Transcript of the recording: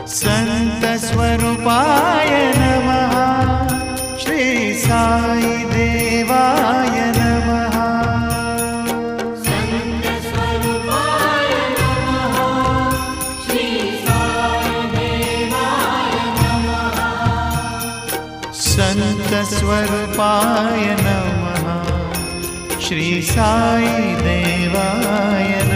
संतस्वरूपाय नमः। श्री साई देवाय नमः। संतस्वरूपाय नमः। श्री साई देवाय नमः। संतस्वरूपाय नमः। श्री साई देवाय